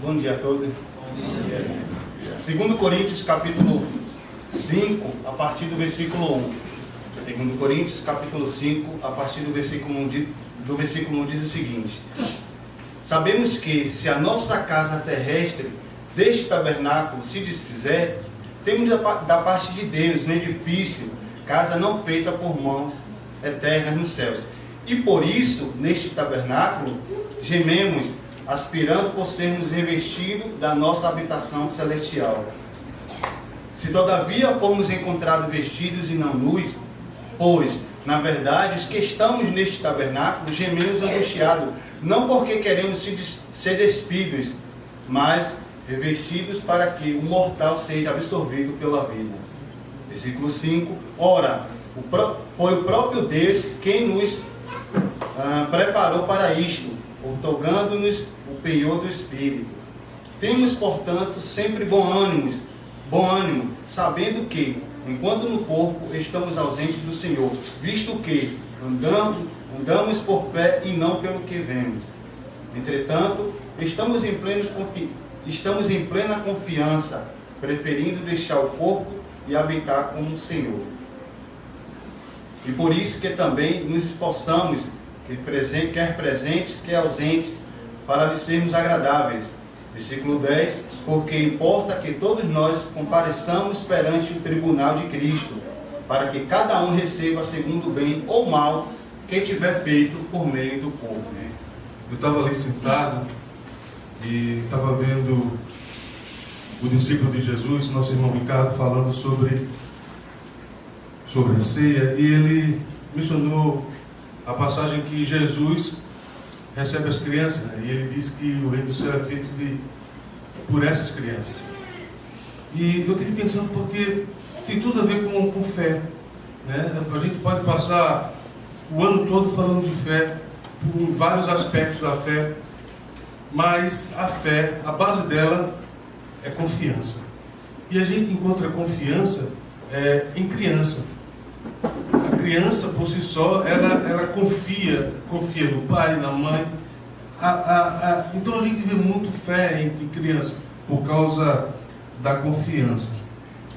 Bom dia a todos. Bom dia. 2 Coríntios, capítulo 5, a partir do versículo 1. 2 Coríntios, capítulo 5, a partir do versículo 1 diz o seguinte: sabemos que, se a nossa casa terrestre deste tabernáculo se desfizer, temos da parte de Deus um edifício, casa não feita por mãos, eternas nos céus. E por isso, neste tabernáculo, gememos, aspirando por sermos revestidos da nossa habitação celestial. Se todavia formos encontrados vestidos e não nus, pois, na verdade, os que estamos neste tabernáculo gememos angustiados, não porque queremos ser despidos, mas revestidos para que o mortal seja absorvido pela vida. Versículo 5. Ora, foi o próprio Deus quem nos preparou para isto, outorgando-nos o penhor do Espírito. Temos, portanto, sempre bom ânimo, sabendo que, enquanto no corpo estamos ausentes do Senhor, visto que andamos por fé e não pelo que vemos. Entretanto, estamos em plena confiança, preferindo deixar o corpo e habitar com o Senhor. E por isso que também nos esforçamos, quer presentes, quer ausentes, para lhe sermos agradáveis. Versículo 10, porque importa que todos nós compareçamos perante o tribunal de Cristo, para que cada um receba segundo o bem ou mal que tiver feito por meio do corpo. Eu estava ali sentado e estava vendo o discípulo de Jesus, nosso irmão Ricardo, falando sobre a ceia, e ele mencionou a passagem que Jesus recebe as crianças, né? E ele diz que o reino do céu é feito por essas crianças. E eu estive pensando, porque tem tudo a ver com fé, né? A gente pode passar o ano todo falando de fé, por vários aspectos da fé, mas a fé, a base dela é confiança. E a gente encontra confiança em criança. A criança, por si só, ela confia no pai, na mãe. Então a gente vê muito fé em criança, por causa da confiança.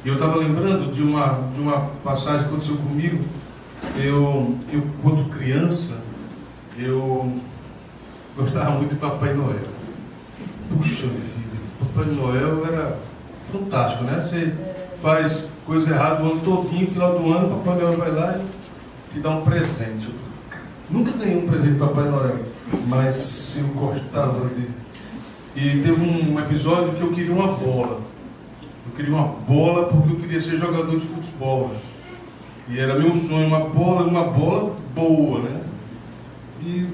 E eu estava lembrando de uma passagem que aconteceu comigo. Eu quando criança, eu gostava muito de Papai Noel. Puxa vida, Papai Noel era fantástico, né? Você faz coisa errada o ano todinho, no final do ano, Papai Noel vai lá e te dá um presente. Eu nunca ganhei um presente de Papai Noel, mas eu gostava dele. E teve um episódio que eu queria uma bola. Eu queria uma bola porque eu queria ser jogador de futebol, né? E era meu sonho, uma bola boa, né? E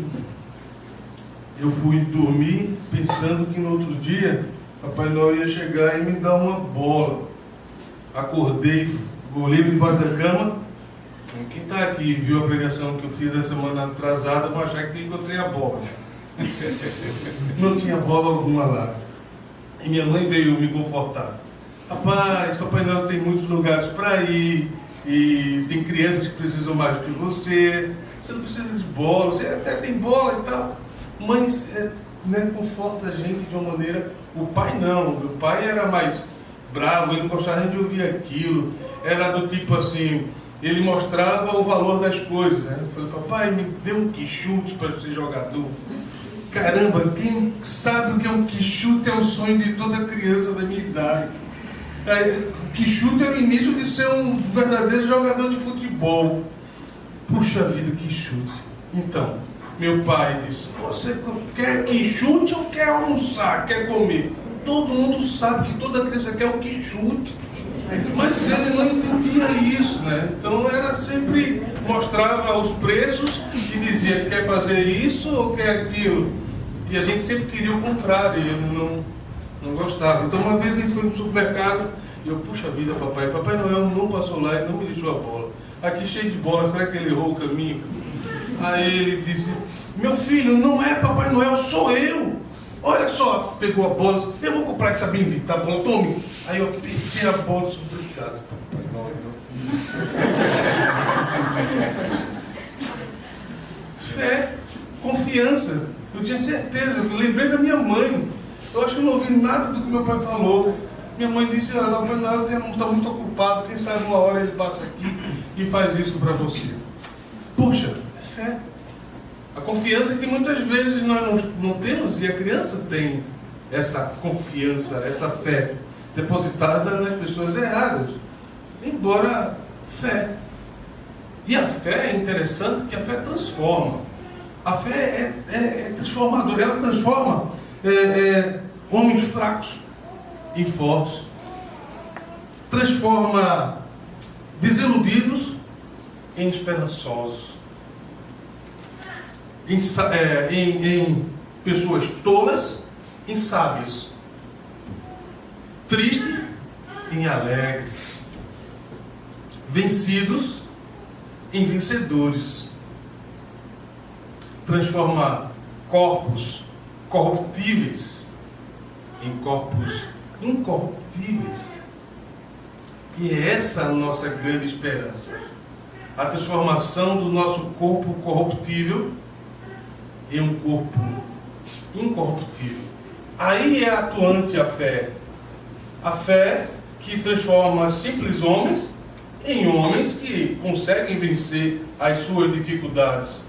eu fui dormir pensando que no outro dia Papai Noel ia chegar e me dar uma bola. Acordei, olhei debaixo da cama. Quem está aqui e viu a pregação que eu fiz a semana atrasada vai achar que encontrei a bola. Não tinha bola alguma lá. E minha mãe veio me confortar. Rapaz, Papai Noel tem muitos lugares para ir, e tem crianças que precisam mais do que você não precisa de bola, você até tem bola e tal. Mas conforta a gente de uma maneira. O pai não, meu pai era mais bravo, ele não gostava nem de ouvir aquilo. Era do tipo assim, ele mostrava o valor das coisas, né? Eu falei, papai, me dê um quichute para ser jogador. Caramba, quem sabe o que é um quichute é o sonho de toda criança da minha idade. O quichute é o início de ser um verdadeiro jogador de futebol. Puxa vida, quichute. Então, meu pai disse, você quer quichute ou quer almoçar, quer comer? Todo mundo sabe que toda criança quer um quichute. Mas ele não entendia isso, né? Então era sempre, mostrava os preços e dizia, quer fazer isso ou quer aquilo? E a gente sempre queria o contrário, e ele não gostava. Então uma vez a gente foi no supermercado e eu, puxa vida, Papai Noel não passou lá e não me deixou a bola. Aqui cheio de bola, será que ele errou o caminho? Aí ele disse, meu filho, não é Papai Noel, sou eu. Olha só, pegou a bola, eu vou comprar essa bendita bola, tome. Aí eu peguei a bola e disse, obrigado, Papai Noel. Fé, confiança. Eu tinha certeza, eu lembrei da minha mãe. Eu acho que eu não ouvi nada do que meu pai falou. Minha mãe disse, olha, o pai não está muito ocupado, quem sabe uma hora ele passa aqui e faz isso para você. Puxa, é fé. A confiança que muitas vezes nós não temos, e a criança tem essa confiança, essa fé depositada nas pessoas erradas. Embora fé. E a fé é interessante que a fé transforma. A fé é transformadora. Ela transforma homens fracos em fortes. Transforma desiludidos em esperançosos. Em pessoas tolas em sábias. Tristes em alegres. Vencidos em vencedores. Transforma corpos corruptíveis em corpos incorruptíveis. E é essa a nossa grande esperança. A transformação do nosso corpo corruptível em um corpo incorruptível. Aí é atuante a fé. A fé que transforma simples homens em homens que conseguem vencer as suas dificuldades.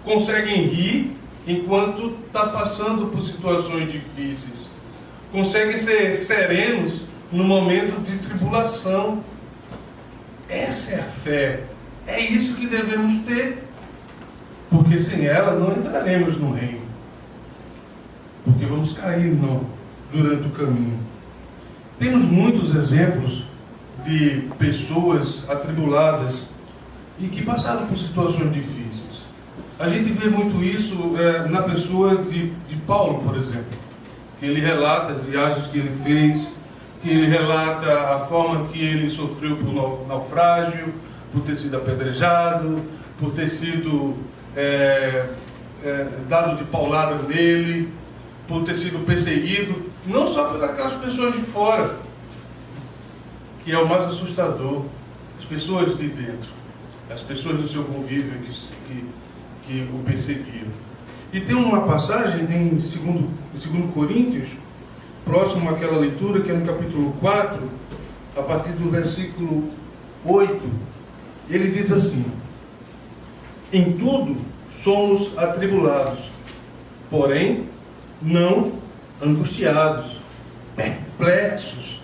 Conseguem rir enquanto está passando por situações difíceis. Conseguem ser serenos no momento de tribulação. Essa é a fé. É isso que devemos ter. Porque sem ela não entraremos no reino. Porque vamos cair durante o caminho. Temos muitos exemplos de pessoas atribuladas e que passaram por situações difíceis. A gente vê muito isso na pessoa de Paulo, por exemplo. Que ele relata as viagens que ele fez, que ele relata a forma que ele sofreu por naufrágio, por ter sido apedrejado, por ter sido dado de paulada nele, por ter sido perseguido, não só pelas pessoas de fora, que é o mais assustador, as pessoas de dentro, as pessoas do seu convívio que o perseguiam. E tem uma passagem em 2 Coríntios, próximo àquela leitura, que é no capítulo 4, a partir do versículo 8, ele diz assim: em tudo somos atribulados, porém não angustiados, perplexos,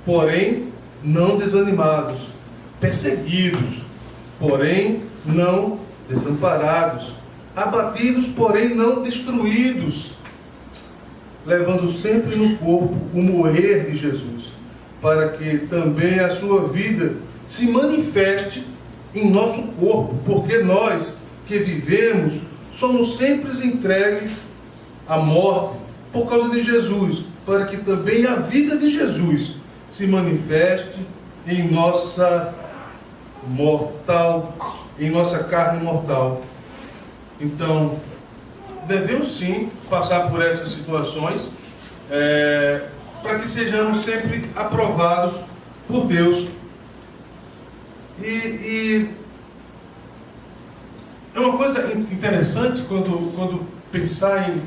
porém não desanimados, perseguidos, porém não desamparados, abatidos, porém não destruídos, levando sempre no corpo o morrer de Jesus, para que também a sua vida se manifeste em nosso corpo, porque nós que vivemos somos sempre entregues à morte por causa de Jesus, para que também a vida de Jesus se manifeste em nossa carne mortal. Então, devemos sim passar por essas situações para que sejamos sempre aprovados por Deus. E é uma coisa interessante quando pensar em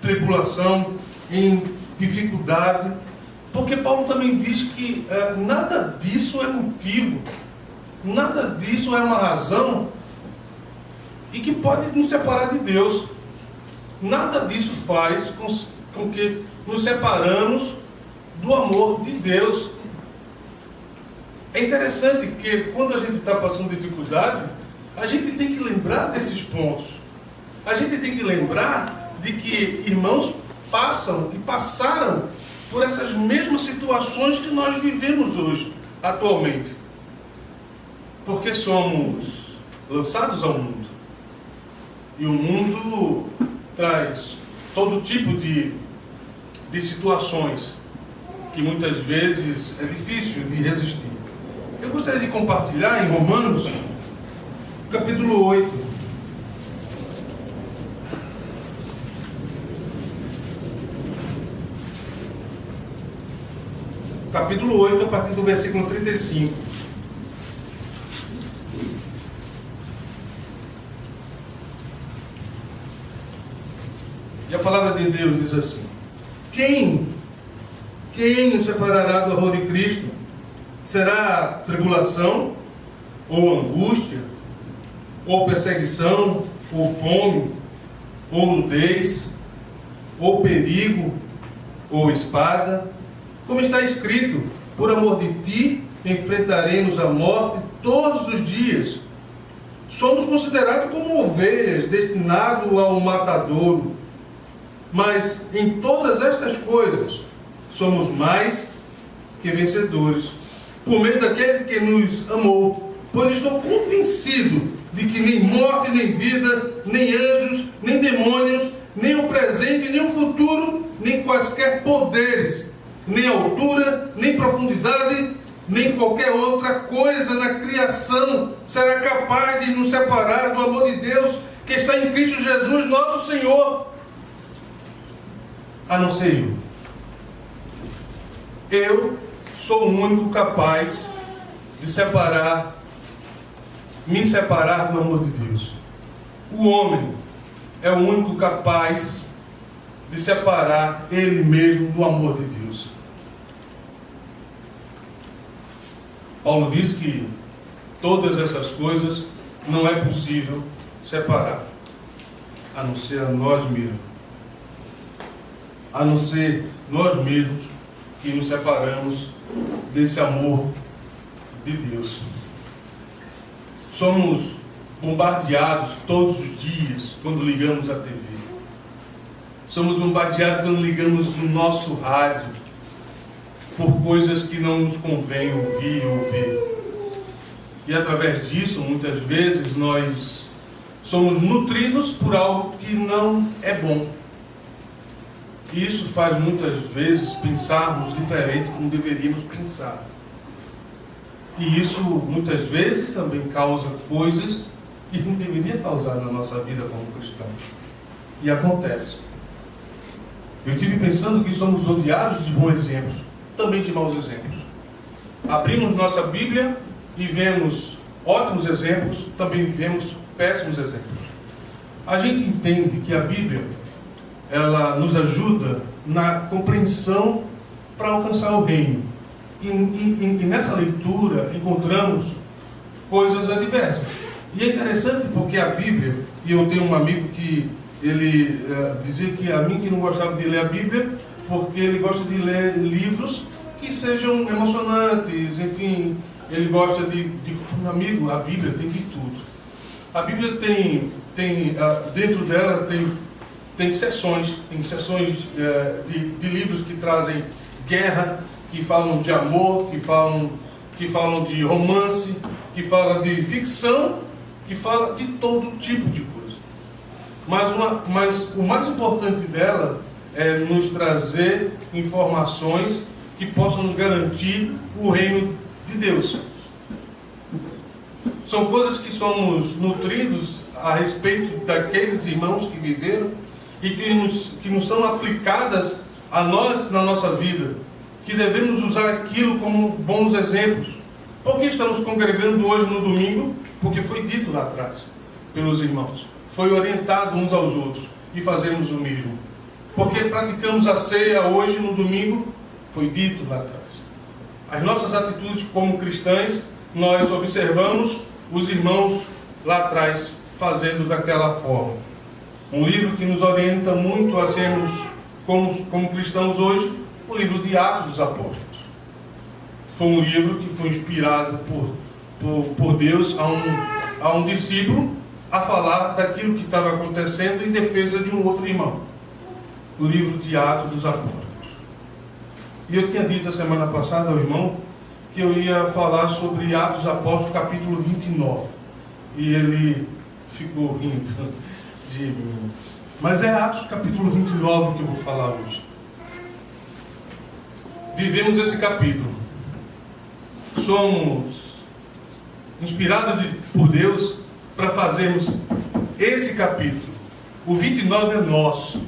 tribulação, em dificuldade, porque Paulo também diz que nada disso é motivo, nada disso é uma razão e que pode nos separar de Deus. Nada disso faz com que nos separamos do amor de Deus. É interessante que quando a gente está passando dificuldade, a gente tem que lembrar desses pontos. A gente tem que lembrar de que irmãos passam e passaram por essas mesmas situações que nós vivemos hoje, atualmente. Porque somos lançados ao mundo. E o mundo traz todo tipo de situações que muitas vezes é difícil de resistir. Eu gostaria de compartilhar em Romanos, capítulo 8. Capítulo 8, a partir do versículo 35. E a palavra de Deus diz assim: Quem nos separará do amor de Cristo? Será tribulação, ou angústia, ou perseguição, ou fome, ou nudez, ou perigo, ou espada? Como está escrito, por amor de ti enfrentaremos a morte todos os dias. Somos considerados como ovelhas, destinados ao matadouro. Mas em todas estas coisas somos mais que vencedores, por meio daquele que nos amou. Pois estou convencido de que nem morte, nem vida, nem anjos, nem demônios, nem o presente, nem o futuro, nem quaisquer poderes, nem altura, nem profundidade, nem qualquer outra coisa na criação será capaz de nos separar do amor de Deus que está em Cristo Jesus, nosso Senhor. A não ser eu. Eu sou o único capaz de me separar do amor de Deus. O homem é o único capaz de separar ele mesmo do amor de Deus. Paulo diz que todas essas coisas não é possível separar, a não ser a nós mesmos. A não ser nós mesmos que nos separamos desse amor de Deus. Somos bombardeados todos os dias quando ligamos a TV. Somos bombardeados quando ligamos o nosso rádio por coisas que não nos convém ouvir ou ver. E através disso, muitas vezes, nós somos nutridos por algo que não é bom. E isso faz muitas vezes pensarmos diferente como deveríamos pensar. E isso muitas vezes também causa coisas que não deveria causar na nossa vida como cristãos. E acontece. Eu estive pensando que somos rodeados de bons exemplos, também de maus exemplos. Abrimos nossa Bíblia e vemos ótimos exemplos, também vemos péssimos exemplos. A gente entende que a Bíblia, ela nos ajuda na compreensão para alcançar o reino. E nessa leitura encontramos coisas adversas. E é interessante porque a Bíblia, e eu tenho um amigo que ele dizia que a mim que não gostava de ler a Bíblia, porque ele gosta de ler livros que sejam emocionantes, enfim, ele gosta de meu amigo, a Bíblia tem de tudo. A Bíblia tem dentro dela tem seções de livros que trazem guerra, que falam de amor, que falam de romance, que falam de ficção, que fala de todo tipo de coisa. Mas o mais importante dela é nos trazer informações que possam nos garantir o reino de Deus. São coisas que somos nutridos a respeito daqueles irmãos que viveram e que nos são aplicadas a nós na nossa vida, que devemos usar aquilo como bons exemplos. Por que estamos congregando hoje no domingo? Porque foi dito lá atrás pelos irmãos. Foi orientado uns aos outros e fazemos o mesmo. Porque praticamos a ceia hoje no domingo? Foi dito lá atrás. As nossas atitudes como cristãs, nós observamos os irmãos lá atrás fazendo daquela forma. Um livro que nos orienta muito a sermos como cristãos hoje, o livro de Atos dos Apóstolos. Foi um livro que foi inspirado por Deus a um discípulo a falar daquilo que estava acontecendo em defesa de um outro irmão. O livro de Atos dos Apóstolos. E eu tinha dito a semana passada ao irmão que eu ia falar sobre Atos dos Apóstolos, capítulo 29. E ele ficou rindo de mim. Mas é Atos, capítulo 29 que eu vou falar hoje. Vivemos esse capítulo. Somos inspirados por Deus para fazermos esse capítulo. O 29 é nosso.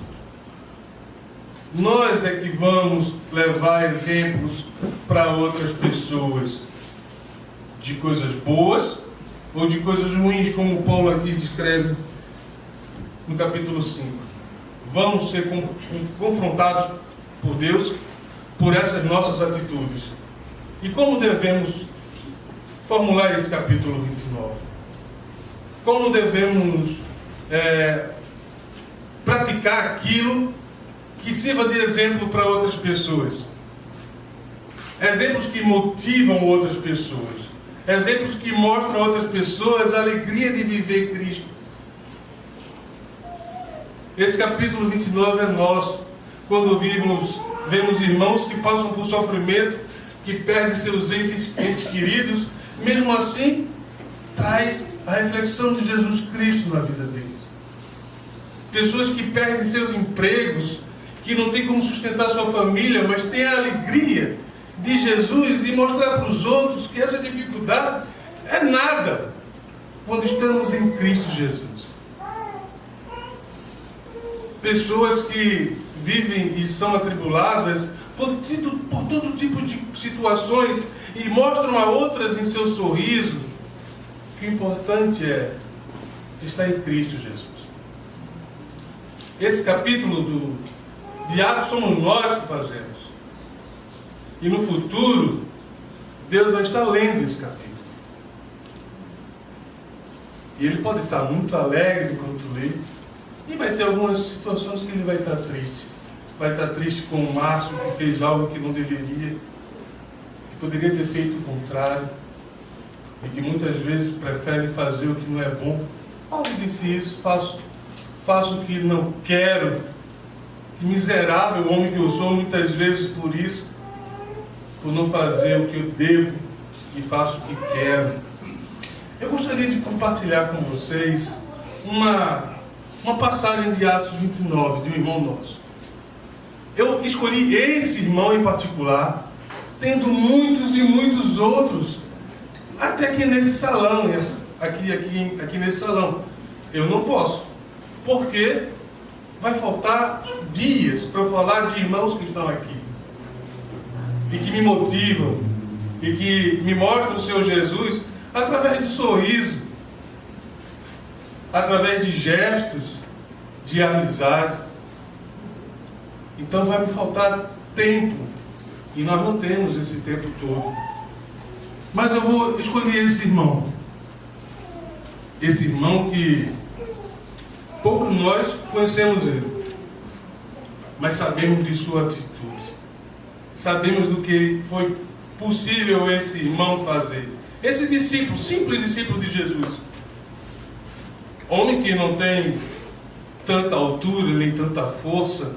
Nós é que vamos levar exemplos para outras pessoas de coisas boas ou de coisas ruins, como Paulo aqui descreve no capítulo 5. Vamos ser confrontados por Deus por essas nossas atitudes. E como devemos formular esse capítulo 29? Como devemos praticar aquilo que sirva de exemplo para outras pessoas? Exemplos que motivam outras pessoas. Exemplos que mostram a outras pessoas a alegria de viver Cristo. Esse capítulo 29 é nosso. Quando vemos irmãos que passam por sofrimento, que perdem seus entes queridos, mesmo assim, traz a reflexão de Jesus Cristo na vida deles. Pessoas que perdem seus empregos, que não têm como sustentar sua família, mas têm a alegria de Jesus e mostrar para os outros que essa dificuldade é nada quando estamos em Cristo Jesus. Pessoas que vivem e são atribuladas por todo tipo de situações e mostram a outras em seu sorriso que o importante é estar em Cristo Jesus. Esse capítulo de Atos somos nós que fazemos. E no futuro, Deus vai estar lendo esse capítulo. E Ele pode estar muito alegre enquanto lê. E vai ter algumas situações que Ele vai estar triste. Vai estar triste com o Márcio, que fez algo que não deveria. Que poderia ter feito o contrário. E que muitas vezes prefere fazer o que não é bom. Paulo disse isso, faço o que não quero. Que miserável homem que eu sou, muitas vezes por isso. Por não fazer o que eu devo e faço o que quero. Eu gostaria de compartilhar com vocês uma passagem de Atos 29, de um irmão nosso. Eu escolhi esse irmão em particular, tendo muitos e muitos outros, até aqui nesse salão, aqui nesse salão. Eu não posso, porque vai faltar dias para eu falar de irmãos que estão aqui. E que me motivam, e que me mostram o Senhor Jesus através de sorriso, através de gestos, de amizade. Então vai me faltar tempo, e nós não temos esse tempo todo. Mas eu vou escolher esse irmão que poucos nós conhecemos ele, mas sabemos de sua atitude. Sabemos do que foi possível esse irmão fazer. Esse discípulo, simples discípulo de Jesus. Homem que não tem tanta altura, nem tanta força,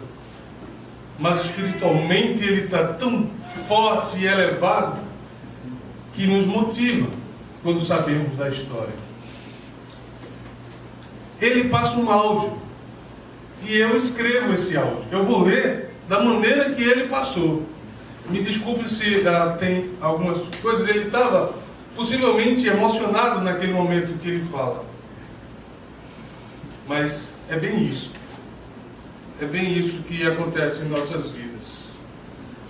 mas espiritualmente ele está tão forte e elevado que nos motiva quando sabemos da história. Ele passa um áudio e eu escrevo esse áudio. Eu vou ler da maneira que ele passou. Me desculpe se tem algumas coisas. Ele estava possivelmente emocionado naquele momento que ele fala. Mas é bem isso. É bem isso que acontece em nossas vidas.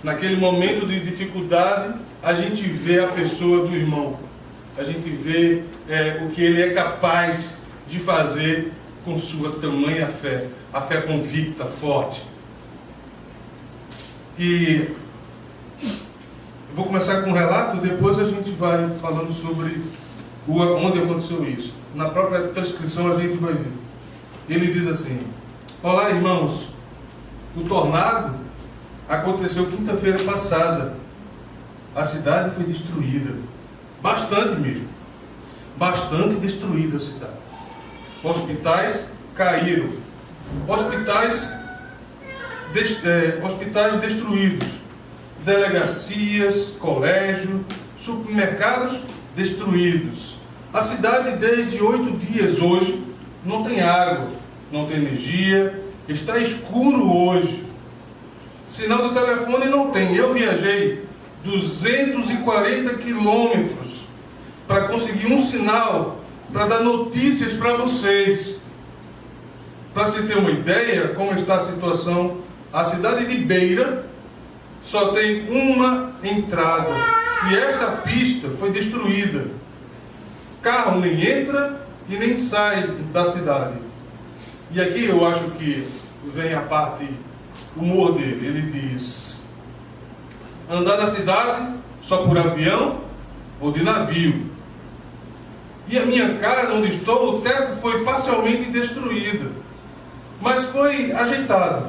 Naquele momento de dificuldade, a gente vê a pessoa do irmão. A gente vê o que ele é capaz de fazer com sua tamanha fé. A fé convicta, forte. E vou começar com um relato, depois a gente vai falando sobre onde aconteceu isso. Na própria transcrição a gente vai ver. Ele diz assim: olá, irmãos, o tornado aconteceu quinta-feira passada. A cidade foi destruída. Bastante mesmo. Bastante destruída a cidade. Hospitais caíram. Hospitais destruídos. Delegacias, colégio, supermercados destruídos. A cidade desde 8 dias hoje não tem água, não tem energia, está escuro hoje. Sinal do telefone não tem. Eu viajei 240 quilômetros para conseguir um sinal, para dar notícias para vocês. Para se ter uma ideia como está a situação, a cidade de Beira só tem uma entrada e esta pista foi destruída. Carro nem entra e nem sai da cidade. E aqui eu acho que vem a parte humor dele. Ele diz: andar na cidade só por avião ou de navio. E a minha casa, onde estou, o teto foi parcialmente destruído, mas foi ajeitado.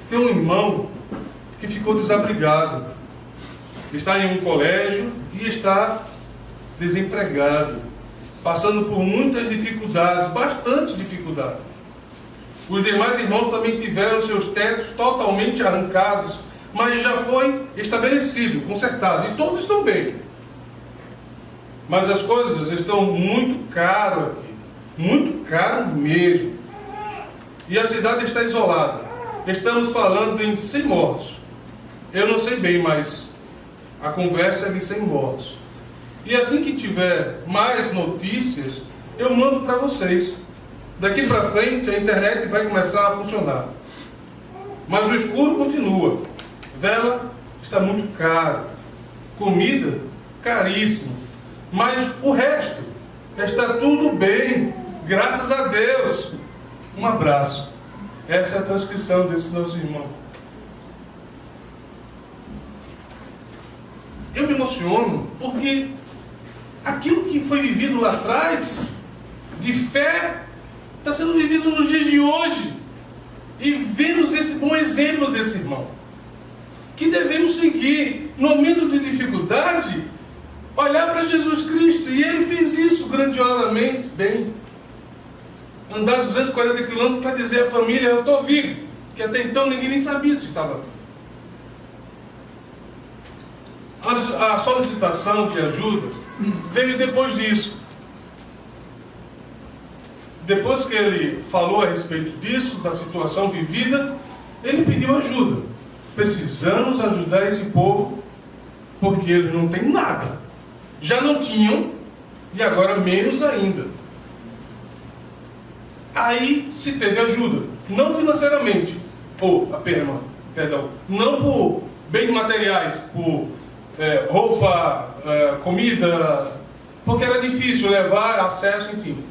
Tem um irmão que ficou desabrigado, está em um colégio e está desempregado, passando por muitas dificuldades, bastante dificuldades. Os demais irmãos também tiveram seus tetos totalmente arrancados, mas já foi estabelecido, consertado, e todos estão bem. Mas as coisas estão muito caras aqui, muito caro mesmo. E a cidade está isolada. Estamos falando em 100 mortos. Eu não sei bem, mas a conversa é de 100 mortos. E assim que tiver mais notícias, eu mando para vocês. Daqui para frente a internet vai começar a funcionar. Mas o escuro continua. Vela está muito caro. Comida, caríssimo. Mas o resto está tudo bem, graças a Deus. Um abraço. Essa é a transcrição desse nosso irmão. Eu me emociono porque aquilo que foi vivido lá atrás, de fé, está sendo vivido nos dias de hoje. E vemos esse bom exemplo desse irmão, que devemos seguir no momento de dificuldade, olhar para Jesus Cristo. E ele fez isso grandiosamente bem. Andar 240 quilômetros para dizer à família: eu estou vivo, que até então ninguém nem sabia se estava vivo. A solicitação de ajuda veio depois disso. Depois que ele falou a respeito disso, da situação vivida, ele pediu ajuda. Precisamos ajudar esse povo, porque eles não têm nada. Já não tinham, e agora menos ainda. Aí se teve ajuda, não financeiramente, não por bens materiais, por roupa, comida, porque era difícil levar, acesso, enfim.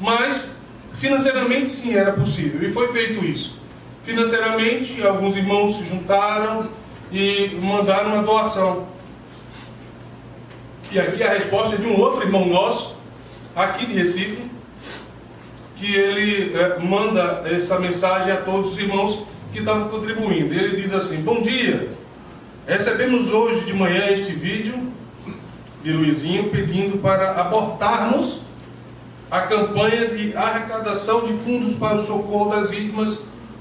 Mas financeiramente sim era possível, e foi feito isso. Financeiramente, alguns irmãos se juntaram e mandaram uma doação. E aqui a resposta é de um outro irmão nosso, aqui de Recife, que ele manda essa mensagem a todos os irmãos que estavam contribuindo. Ele diz assim: bom dia, recebemos hoje de manhã este vídeo de Luizinho pedindo para abortarmos a campanha de arrecadação de fundos para o socorro das vítimas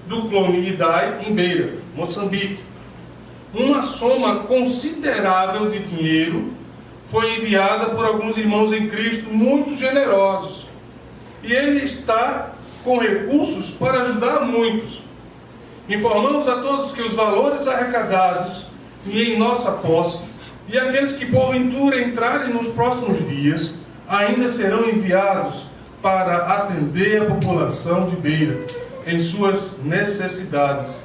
do clone Idai em Beira, Moçambique. Uma soma considerável de dinheiro foi enviada por alguns irmãos em Cristo muito generosos. E ele está com recursos para ajudar muitos. Informamos a todos que os valores arrecadados e em nossa posse, e aqueles que porventura entrarem nos próximos dias, ainda serão enviados para atender a população de Beira em suas necessidades.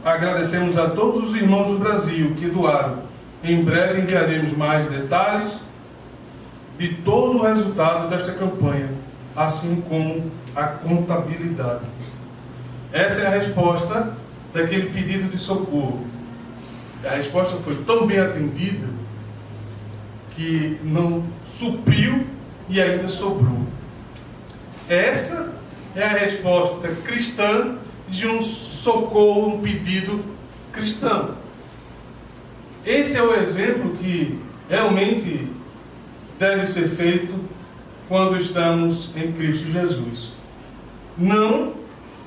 Agradecemos a todos os irmãos do Brasil que doaram. Em breve enviaremos mais detalhes de todo o resultado desta campanha, assim como a contabilidade. Essa é a resposta daquele pedido de socorro. A resposta foi tão bem atendida que não supriu e ainda sobrou. Essa é a resposta cristã de um socorro, um pedido cristão. Esse é o exemplo que realmente deve ser feito quando estamos em Cristo Jesus. Não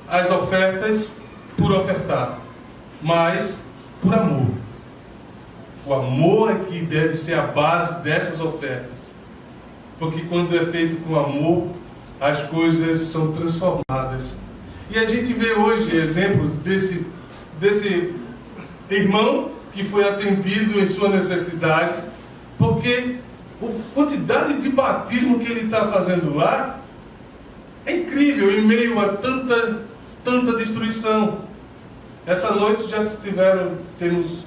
as ofertas por ofertar, mas por amor. O amor é que deve ser a base dessas ofertas. Porque quando é feito com amor, as coisas são transformadas. E a gente vê hoje exemplo desse irmão que foi atendido em sua necessidade, porque a quantidade de batismo que ele está fazendo lá é incrível, em meio a tanta destruição. Essa noite já temos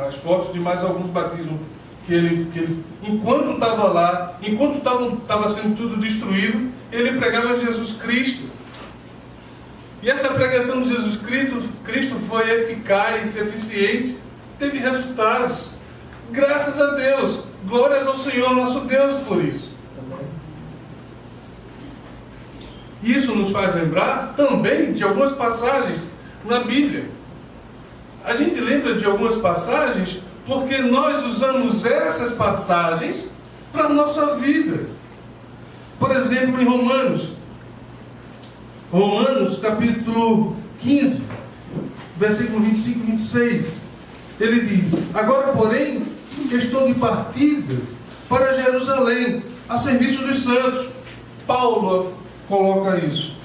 as fotos de mais alguns batismos que ele enquanto estava lá, enquanto estava sendo tudo destruído, ele pregava Jesus Cristo. E essa pregação de Jesus Cristo foi eficaz, eficiente, teve resultados. Graças a Deus, glórias ao Senhor nosso Deus por isso. Isso nos faz lembrar também de algumas passagens na Bíblia. A gente lembra de algumas passagens porque nós usamos essas passagens para a nossa vida. Por exemplo, em Romanos capítulo 15, versículo 25 e 26, ele diz: agora, porém, estou de partida para Jerusalém, a serviço dos santos. Paulo coloca isso.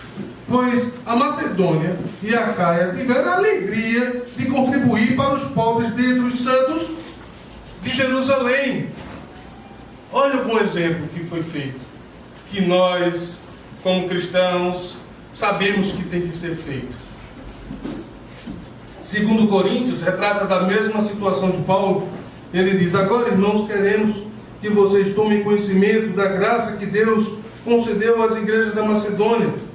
Pois a Macedônia e a Acaia tiveram a alegria de contribuir para os pobres dentre os santos de Jerusalém. Olha um exemplo que foi feito, que nós, como cristãos, sabemos que tem que ser feito. 2 Coríntios retrata da mesma situação de Paulo. Ele diz: agora, irmãos, queremos que vocês tomem conhecimento da graça que Deus concedeu às igrejas da Macedônia.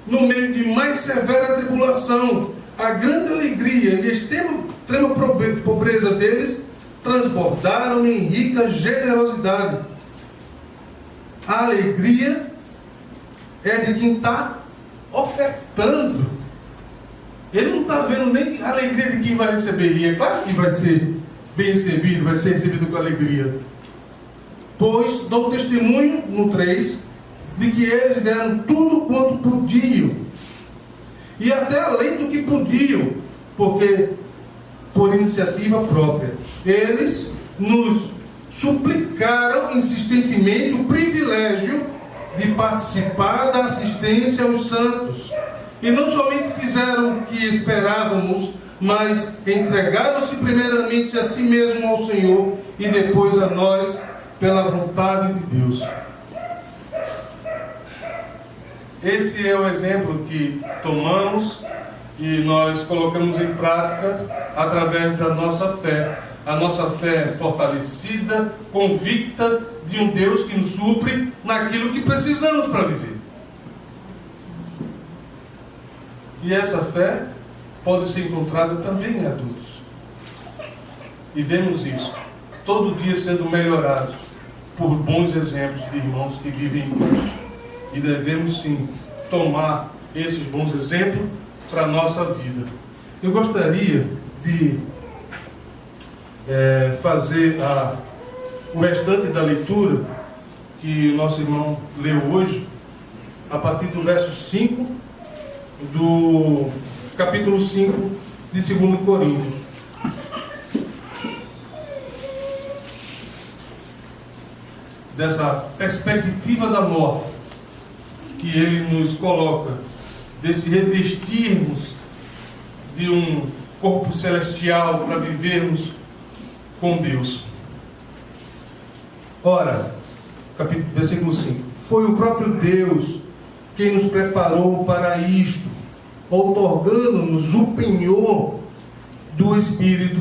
No meio de mais severa tribulação, a grande alegria e a extrema pobreza deles transbordaram em rica generosidade. A alegria é de quem está ofertando. Ele não está vendo nem a alegria de quem vai receber. E é claro que vai ser bem recebido, vai ser recebido com alegria. Pois dou testemunho, no 3, de que eles deram tudo quanto podiam, e até além do que podiam, porque por iniciativa própria eles nos suplicaram insistentemente o privilégio de participar da assistência aos santos, e não somente fizeram o que esperávamos, mas entregaram-se primeiramente a si mesmo ao Senhor e depois a nós pela vontade de Deus. Esse é o exemplo que tomamos e nós colocamos em prática através da nossa fé. A nossa fé fortalecida, convicta de um Deus que nos supre naquilo que precisamos para viver. E essa fé pode ser encontrada também em adultos. E vemos isso todo dia sendo melhorado por bons exemplos de irmãos que vivem em Cristo. E devemos sim tomar esses bons exemplos para a nossa vida. Eu gostaria de fazer o restante da leitura que o nosso irmão leu hoje, a partir do verso 5 do capítulo 5 de 2 Coríntios. Dessa perspectiva da morte que ele nos coloca, desse revestirmos de um corpo celestial para vivermos com Deus. Ora, versículo 5: foi o próprio Deus quem nos preparou para isto, outorgando-nos o penhor do Espírito.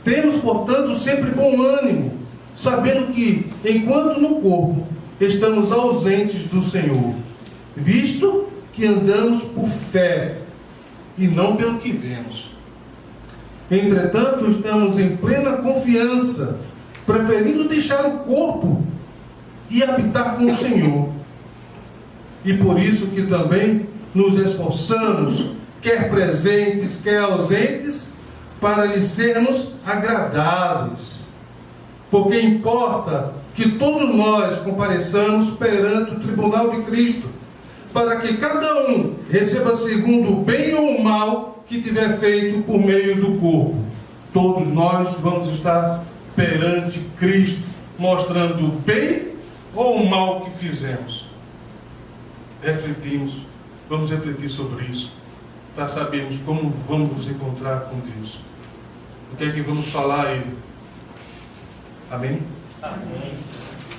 Temos, portanto, sempre bom ânimo, sabendo que, enquanto no corpo estamos ausentes do Senhor, visto que andamos por fé e não pelo que vemos. Entretanto, estamos em plena confiança, preferindo deixar o corpo e habitar com o Senhor. E por isso que também nos esforçamos, quer presentes, quer ausentes, para lhe sermos agradáveis. Porque importa que todos nós compareçamos perante o tribunal de Cristo, para que cada um receba segundo o bem ou o mal que tiver feito por meio do corpo. Todos nós vamos estar perante Cristo, mostrando o bem ou o mal que fizemos. Vamos refletir sobre isso, para sabermos como vamos nos encontrar com Deus. O que é que vamos falar a Ele? Amém? Amém.